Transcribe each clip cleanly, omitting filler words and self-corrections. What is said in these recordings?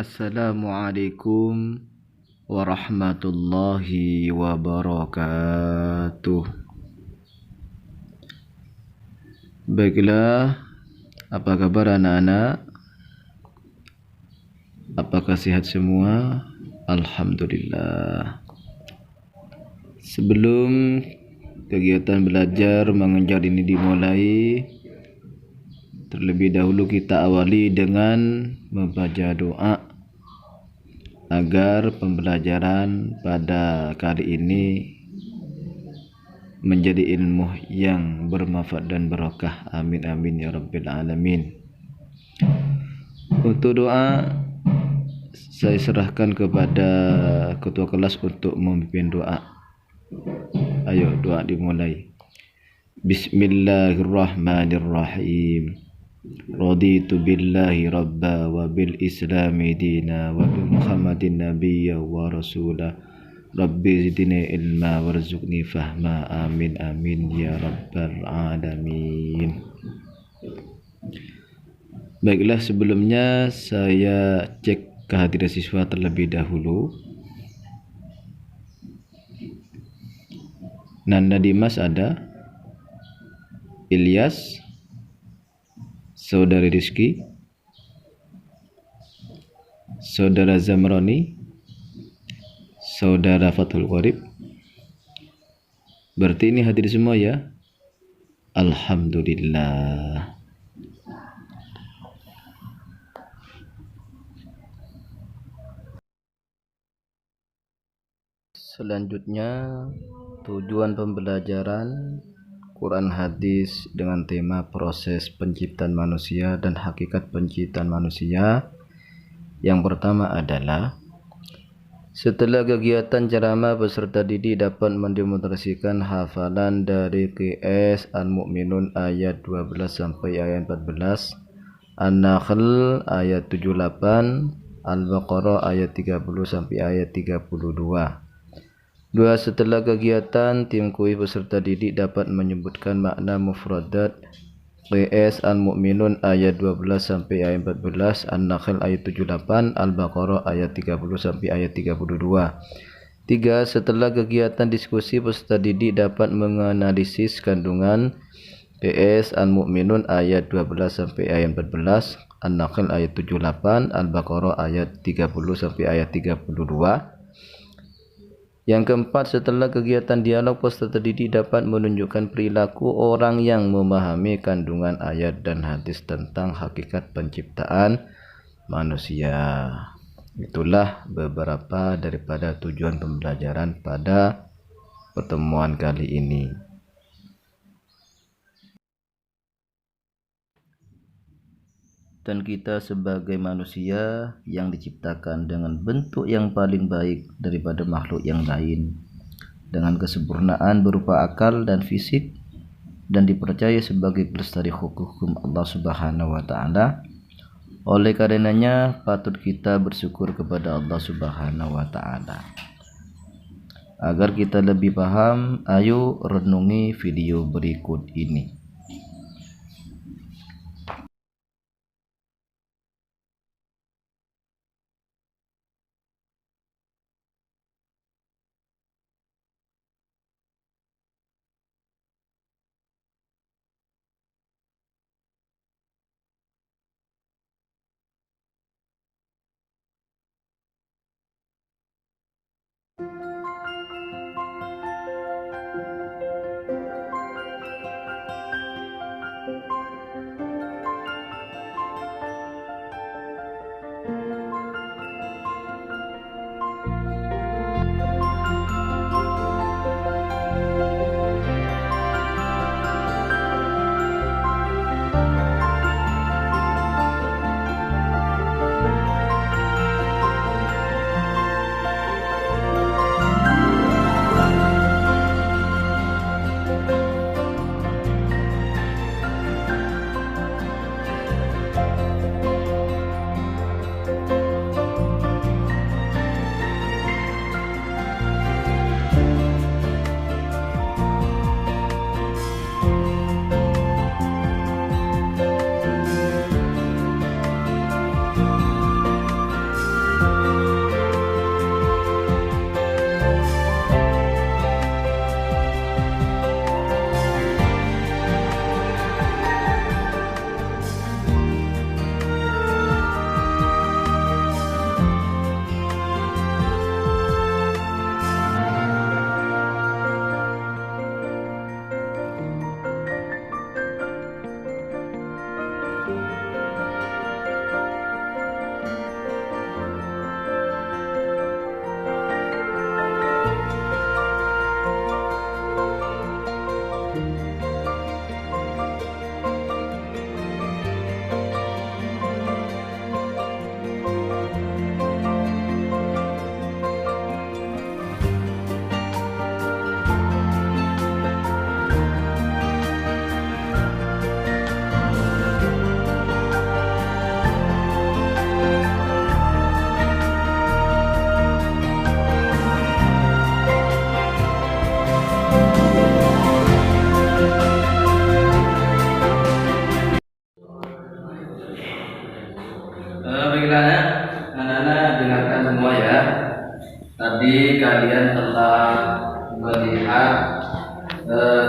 Assalamualaikum warahmatullahi wabarakatuh. Baiklah, apa kabar anak-anak? Apakah sehat semua? Alhamdulillah. Sebelum kegiatan belajar mengajar ini dimulai, terlebih dahulu kita awali dengan membaca doa agar pembelajaran pada kali ini menjadi ilmu yang bermanfaat dan berkah. Amin amin ya rabbil alamin. Untuk doa saya serahkan kepada ketua kelas untuk memimpin doa. Ayo doa dimulai. Bismillahirrahmanirrahim. Raditu billahi rabba wa bil islami dina wa bi muhammadin nabiyya wa rasulah. Rabbi zidni ilma warzuqni fahma. Amin amin ya rabbal alamin. Baiklah, sebelumnya saya cek kehadiran siswa terlebih dahulu. Nanda Dimas ada, Ilyas, Saudari Rizky, Saudara Zamroni, Saudara Fathul Qorib. Berarti ini hadir semua ya? Alhamdulillah. Selanjutnya, tujuan pembelajaran Quran hadis dengan tema proses penciptaan manusia dan hakikat penciptaan manusia. Yang pertama adalah setelah kegiatan ceramah, peserta didik dapat mendemonstrasikan hafalan dari QS Al-Mu'minun ayat 12 sampai ayat 14, An-Nahl ayat 78, Al-Baqarah ayat 30 sampai ayat 32. Setelah kegiatan, tim kuis peserta didik dapat menyebutkan makna mufradat QS Al-Mu'minun ayat 12 sampai ayat 14, An-Nahl ayat 78, Al-Baqarah ayat 30 sampai ayat 32. Setelah kegiatan diskusi, peserta didik dapat menganalisis kandungan QS Al-Mu'minun ayat 12 sampai ayat 14, An-Nahl ayat 78, Al-Baqarah ayat 30 sampai ayat 32. Yang keempat, setelah kegiatan dialog, peserta didik dapat menunjukkan perilaku orang yang memahami kandungan ayat dan hadis tentang hakikat penciptaan manusia. Itulah beberapa daripada tujuan pembelajaran pada pertemuan kali ini. Dan kita sebagai manusia yang diciptakan dengan bentuk yang paling baik daripada makhluk yang lain, dengan kesempurnaan berupa akal dan fisik, dan dipercaya sebagai pelestari hukum Allah Subhanahu wa Ta'ala. Oleh karenanya patut kita bersyukur kepada Allah Subhanahu wa Ta'ala. Agar kita lebih paham, ayo renungi video berikut ini.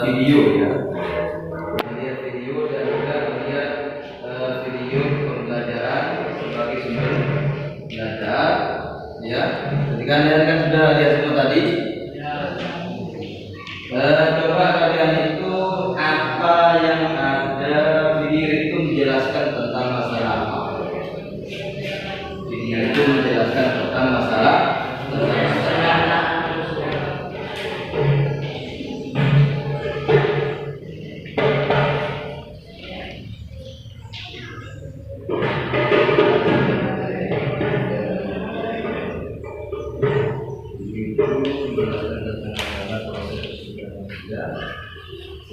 video ya, melihat video dan juga melihat video pembelajaran sebagai sumber belajar ya. Ketika kalian sudah lihat semua tadi, coba kalian itu apa yang ada video itu menjelaskan tentang masalah apa? Video itu menjelaskan tentang masalah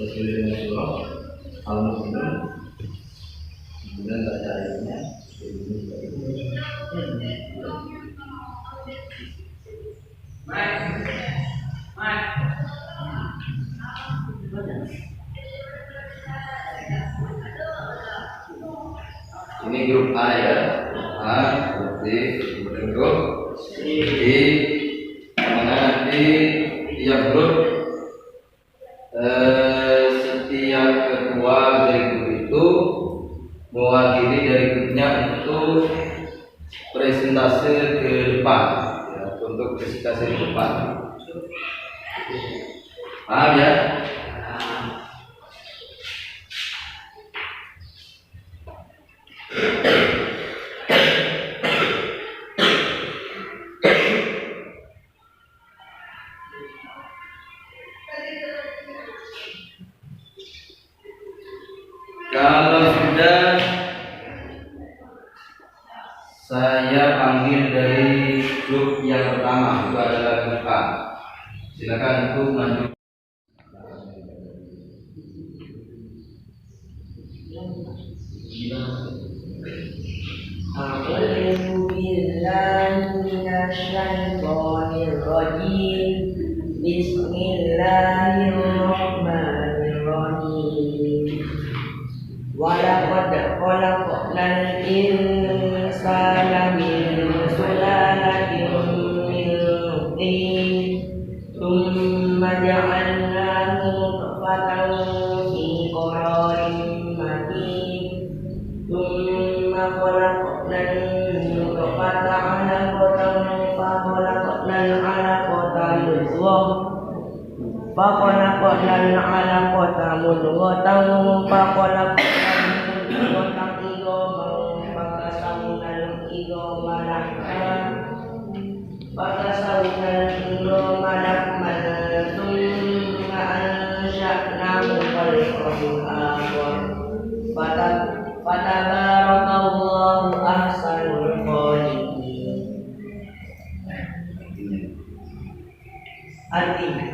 sesuai dengan surah Al-Mu'minun. Kemudian baca ayatnya. Ini grup A ya, A, grup B, grup C, mana nanti tiap grup setiap ketua dari grup itu mewakili dari grupnya untuk presentase ke depan ya, untuk presentase ke depan. Paham ya? Kalau sudah, saya panggil dari grup yang pertama, itu adalah grup A. Silakan untuk maju. A'udzu billahi minasyaitonir rajim. Bismillahirrahmanirrahim. Walaqad khalaqnal insana min sulalatin min tin, tsumma ja'alnahu nutfatan fi qararin makin, tsumma khalaqnal nutfata 'alaqatan fa khalaqnal 'alaqata mudghah فخلقنا العلقة مضغة فخلقنا المضغة عظاما فكسونا العظام لحما ثم أنشأناه خلقا آخر فتبارك الله أحسن الخالقين. Artinya,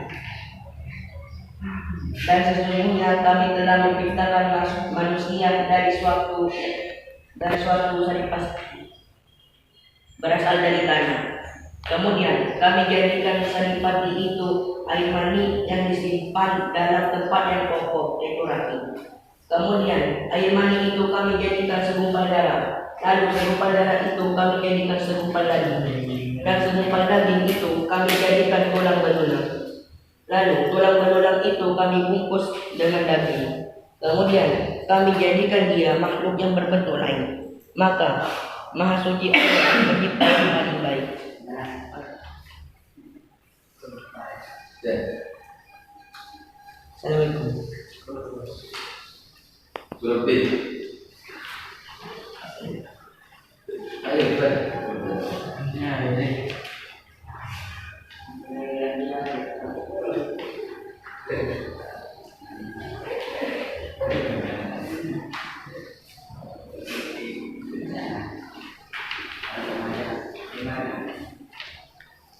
dan sesungguhnya kami telah menciptakan manusia dari suatu saripas berasal dari tanah. Kemudian kami jadikan saripati itu air mani yang disimpan dalam tempat yang kokoh, yaitu rahim. Kemudian air mani itu kami jadikan segumpal darah. Lalu segumpal darah itu kami jadikan segumpal daging. Dan segumpal daging itu kami jadikan tulang belulang. Lalu tulang belulang itu kami bungkus dengan daging. Kemudian kami jadikan dia makhluk yang berbentuk lain. Maka Maha Suci Allah mencipta yang paling baik. Assalamualaikum. Berlebih. Ayo kita.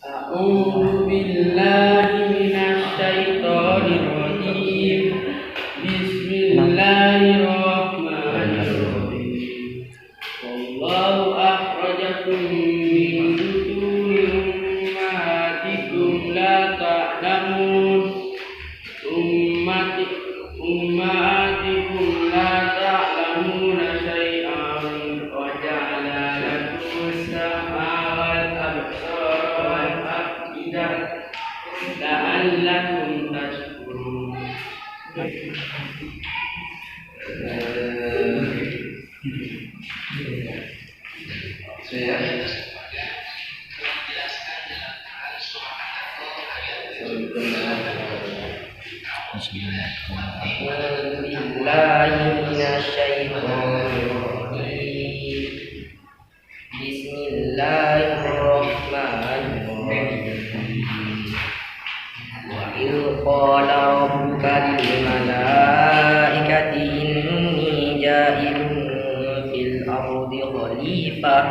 A'udzu billahi minasyaitonir rajim. Bismillahirrahmanirrahim. Wallahu akhrajakum min butuni ummahatikum la ta'lamun. Ummahatikum la ta'lamuna syai'an wa ja'ala lakum as-sam'a wal absara wal af'idah la'allakum tashkurun. Bismillahirrahmanirrahim. Wa idh qala rabbuka lil malaikati inni ja'ilun fil ardi khalifah.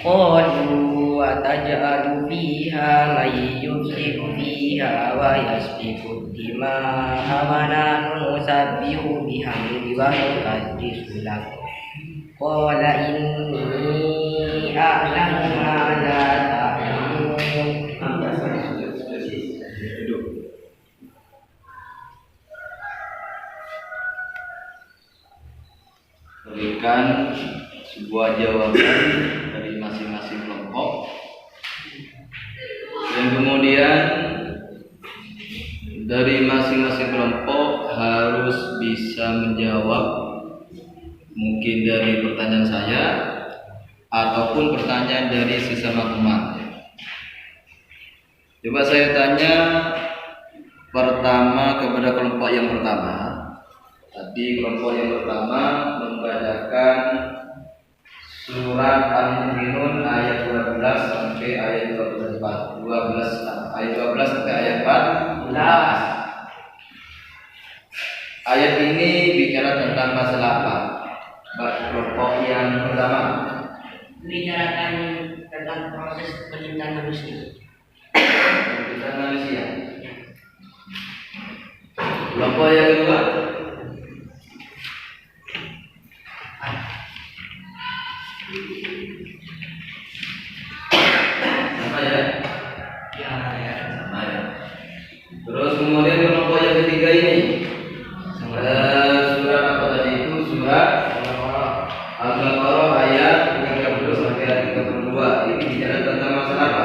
Qalu wa taj'alu fiha may yufsidu fiha wa yasfiku dima'a wa nahnu nusabbihu bihamdi wa nuqaddisu lak. Qala inni a'lamu ma la ta'lamun. Berikan sebuah jawaban dari masing-masing kelompok, dan kemudian dari masing-masing kelompok harus bisa menjawab, mungkin dari pertanyaan saya ataupun pertanyaan dari sesama teman. Coba saya tanya pertama kepada kelompok yang pertama. Tadi kelompok yang pertama membacakan surat Al-Mu'minun ayat 12 sampai ayat 12 ayat 12 sampai ayat 14. Ayat ini bicara tentang masalah apa? Kelompok yang pertama Bicarakan tentang proses penciptaan manusia. Penciptaan manusia. Kelompok yang kedua sama ya? Sama ya. Terus kemudian kelompok yang ketiga ini surat apa tadi itu? Surat Al-Baqarah ayat 30 sampai ayat 32. Ini bicara tentang masalah apa?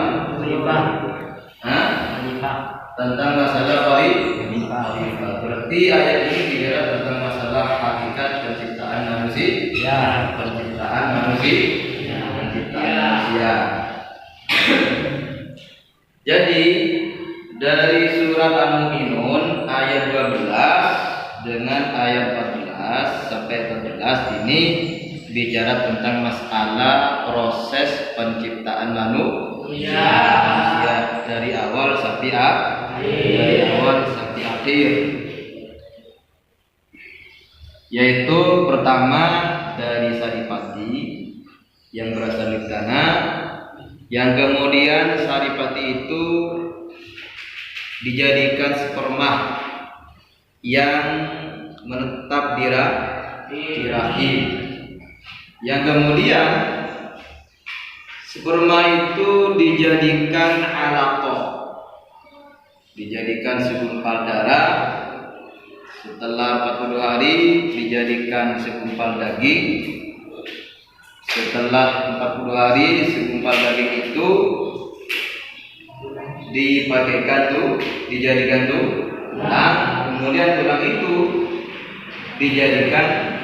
Tentang masalah khalifah. Berarti ayat ini bicara tentang masalah hakikat penciptaan manusia. Penciptaan manusia. Jadi dari surat Al-Mu'minun ayat 12 dengan ayat 14 sampai 14 ini bicara tentang masalah proses penciptaan manusia dari awal sampai akhir. Yaitu pertama dari saripati yang berasal dari tanah, yang kemudian saripati itu dijadikan sperma yang menetap di rahim, yang kemudian sperma itu dijadikan alaqah, dijadikan segumpal darah. Setelah 40 hari dijadikan segumpal daging. Setelah 40 hari segumpal daging itu dijadikan tulang. Kemudian tulang itu dijadikan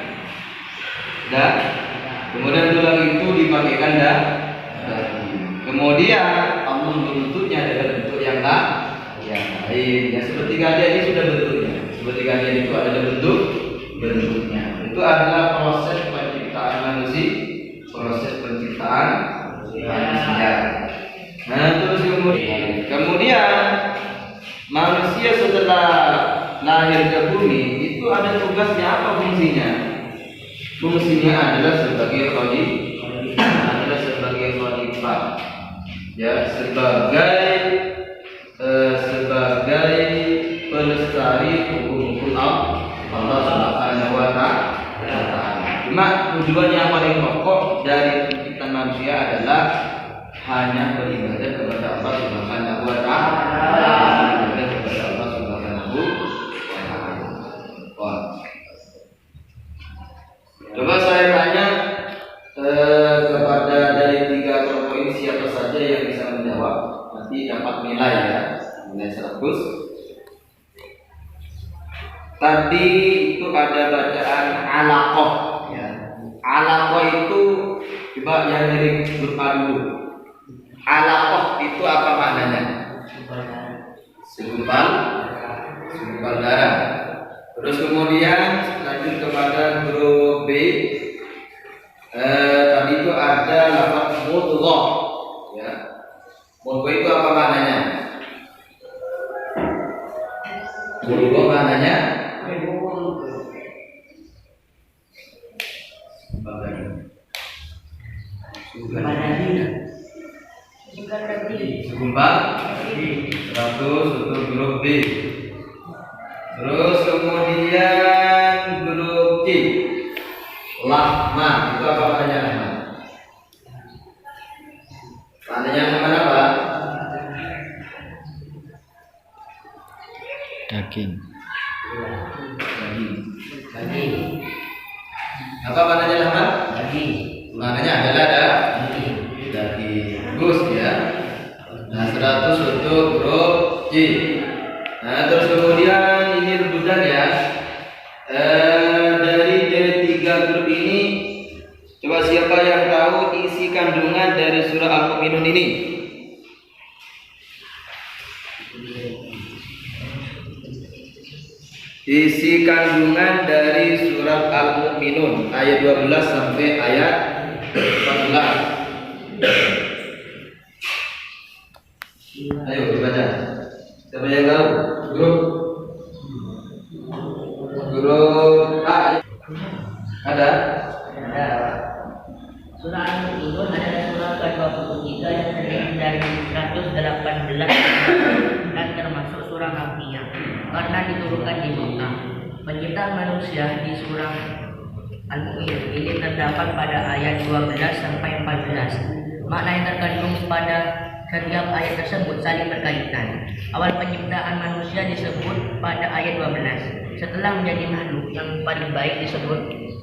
kemudian tulang itu dipakaikan daging. Kemudian Allah membentuknya dengan bentuk yang lain. Ya, seperti kalian ini sudah bentuknya. Seperti kalian itu adalah bentuknya. Itu adalah proses penciptaan manusia. Nah, terus kemudian manusia setelah lahir ke bumi itu ada tugasnya apa fungsinya? Fungsinya adalah sebagai khalifah. Ya, sebagai pelestari hukum-hukum Allah Subhanahu wa Ta'ala. Cuma tujuan yang paling pokok dari penciptaan manusia adalah hanya beribadah kepada Allah Subhanahu wa Ta'ala. Coba saya tanya kepada dari 3 kelompok ini siapa saja yang bisa menjawab, nanti dapat nilai ya, nilai 100. Tadi itu ada bacaan alaqah ya. Alaqah itu coba yang dari Quran dulu. Alaqah itu apa maknanya? Segumpal darah. Terus kemudian lanjut kepada huruf B. Tadi itu ada lafaz mudghah ya. Mudghah itu apa maknanya? Mudghah maknanya segumpal 100 untuk huruf B. Terus kemudian huruf C, lahma itu apa maknanya lahma? Maknanya lahma apa? Daging. Daging. Apa maknanya lahma? Daging. Maknanya adalah daging. Bagus ya. Nah 100 untuk huruf C. Nah terus kemudian ini rebutan ya. Dari tiga grup ini, coba siapa yang tahu isi kandungan dari surah Al-Mu'minun ini? Isi kandungan dari surat Al-Mu'minun ayat 12 sampai ayat 14. Ayo dibaca. Siapa yang tahu? Grup A ada? Ada. Surah Al-Mu'minun adalah surah ke-23 yang terdiri dari 118 dan termasuk surah Makkiyah karena diturunkan di Mekah. Penciptaan manusia di surah Al-Mu'minun ini terdapat pada ayat 12 sampai 14. Makna yang terkandung pada setiap ayat tersebut saling berkaitan. Awal penciptaan manusia disebut pada ayat 12. Setelah menjadi makhluk yang paling baik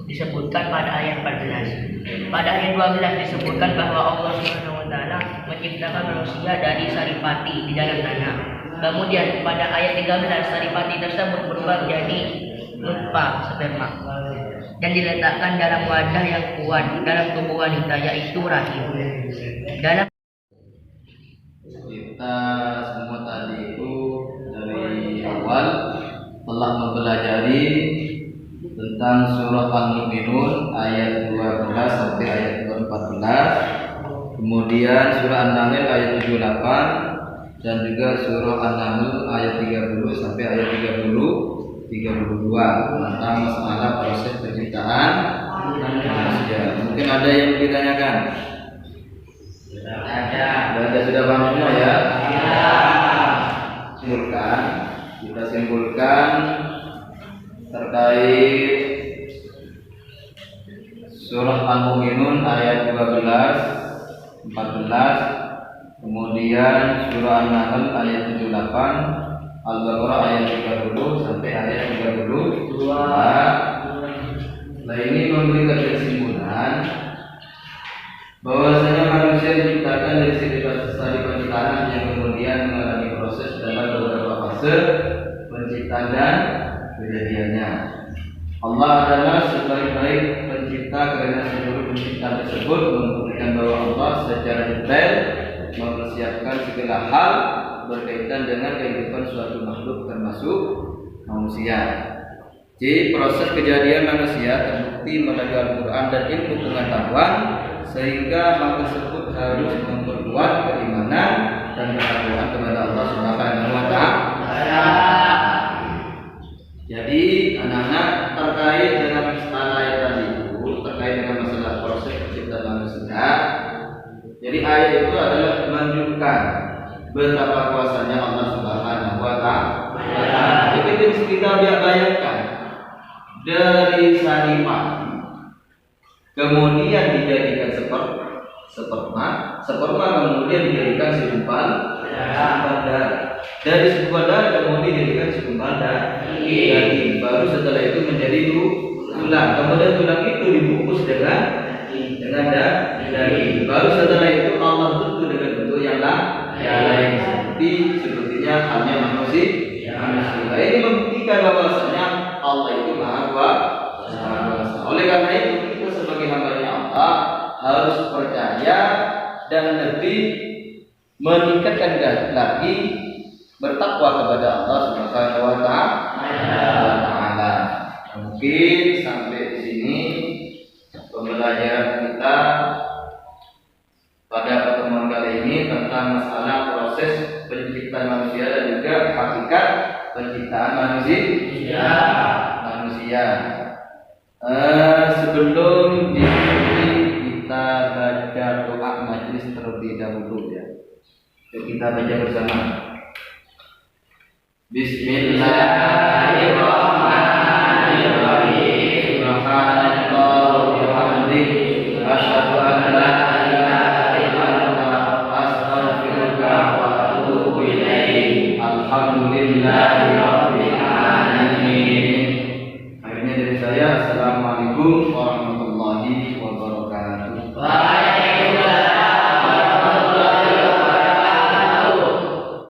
disebutkan pada ayat 14. Pada ayat 12 disebutkan bahwa Allah Subhanahu wa taala menciptakan manusia dari saripati di dalam tanah. Kemudian pada ayat 13 saripati tersebut berubah menjadi nutfah sperma dan diletakkan dalam wadah yang kuat dalam tubuh wanita yaitu rahim. Dalam kita semua tadi itu dari awal telah mempelajari tentang surah Al-Mu'minun ayat 12 sampai ayat 14, kemudian surah An-Naml ayat 78 dan juga surah An-Naml ayat 30 sampai ayat 32 tentang masalah proses penciptaan manusia. Mungkin ada yang ditanyakan? Sudah paham semua ya? Kita simpulkan terkait surah Al-Mu'minun ayat 12, 14, kemudian surah An-Nahl ayat 78, Al-Baqarah ayat 30 sampai ayat 32. Nah ini memberikan kesimpulan bahwasanya manusia diciptakan dari saripati tanah yang kemudian mengalami proses dalam beberapa fase penciptaan dan kejadiannya. Allah adalah sebaik-baik pencipta karena seluruh penciptaan tersebut membuktikan bahwa Allah secara detail mempersiapkan segala hal berkaitan dengan kehidupan suatu makhluk termasuk manusia. Jadi proses kejadian manusia terbukti melalui Al-Quran dan ilmu pengetahuan, sehingga hal tersebut harus memperkuat keimanan dan ketakwaan kepada Allah Subhanahu wa taala. Jadi anak-anak terkait dengan masalah ayat tadi itu, terkait dengan masalah proses penciptaan manusia. Jadi ayat itu adalah menunjukkan betapa kuasanya Allah Subhanahu wa taala. Jadi kita bayangkan dari saripati kemudian dijadikan sperma kemudian dijadikan segumpal darah, dari segumpal darah kemudian dijadikan segumpal daging, baru setelah itu menjadi tulang, kemudian tulang itu dibungkus dengan daging, baru setelah itu Allah bentuk dengan bentuk yang lain sepertinya halnya manusia. Ini membuktikan bahwasanya harus percaya dan lebih meningkatkan lagi bertakwa kepada Allah Subhanahu wa taala. Mungkin sampai di sini pembelajaran kita pada pertemuan kali ini tentang masalah proses penciptaan manusia dan juga hakikat penciptaan manusia. Sebelum dimulai kita baca doa majelis terlebih dahulu ya. Yuk kita baca bersama. Bismillahirrahmanirrahim. Subhanallah wa bihamdihi asyhadu